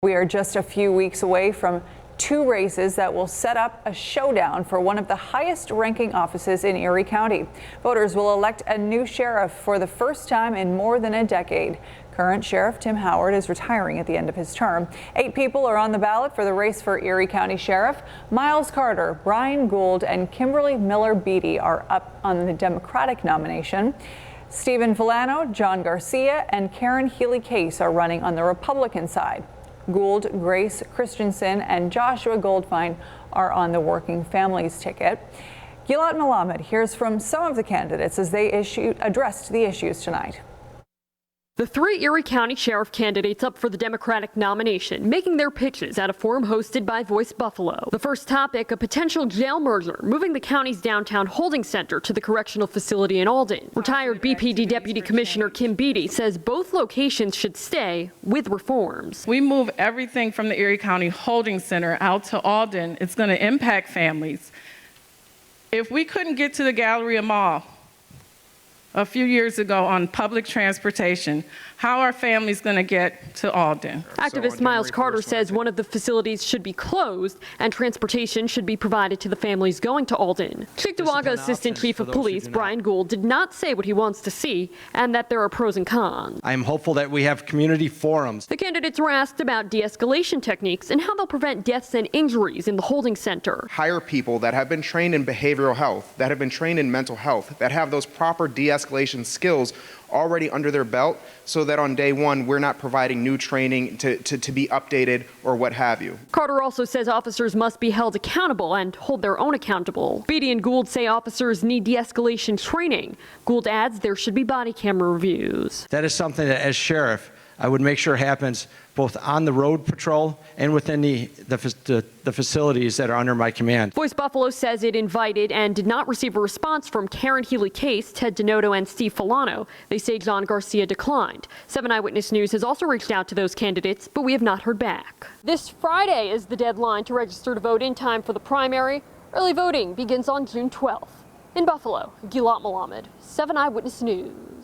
We are just a few weeks away from two races that will set up a showdown for one of the highest ranking offices in Erie County. Voters will elect a new sheriff for the first time in more than a decade. Current Sheriff Tim Howard is retiring at the end of his term. 8 people are on the ballot for the race for Erie County Sheriff. Myles Carter, Brian Gould, and Kimberly Beatty are up on the Democratic nomination. Stephen Villano, John Garcia, and Karen Healy Case are running on the Republican side. Gould, Grace Christensen, and Joshua Goldfine are on the Working Families ticket. GILAT MELAMED hears from some of the candidates as they addressed the issues tonight. The 3 Erie County Sheriff candidates up for the Democratic nomination, making their pitches at a forum hosted by Voice Buffalo. The first topic, a potential jail merger, moving the county's downtown holding center to the correctional facility in Alden. Retired BPD Deputy Commissioner Kim Beatty says both locations should stay with reforms. We move everything from the Erie County Holding Center out to Alden. It's going to impact families. If we couldn't get to the Galleria Mall a few years ago on public transportation, how are families going to get to Alden? Activist Myles Carter says one of the facilities should be closed and transportation should be provided to the families going to Alden. Cheektowaga Assistant Chief of Police Brian Gould did not say what he wants to see and that there are pros and cons. I'm hopeful that we have community forums. The candidates were asked about de-escalation techniques and how they'll prevent deaths and injuries in the holding center. Hire people that have been trained in behavioral health, that have been trained in mental health, that have those proper de-escalation skills already under their belt, so that on day one we're not providing new training to be updated or what have you. Carter also says officers must be held accountable and hold their own accountable. Beatty and Gould say officers need de-escalation training. Gould adds there should be body camera reviews. That is something that as sheriff I would make sure happens both on the road patrol and within the facilities that are under my command. Voice Buffalo says it invited and did not receive a response from Karen Healy Case, Ted Donato, and Steve Villano. They say John Garcia declined. 7 Eyewitness News has also reached out to those candidates, but we have not heard back. This Friday is the deadline to register to vote in time for the primary. Early voting begins on June 12th. In Buffalo, GILAT MELAMED, 7 Eyewitness News.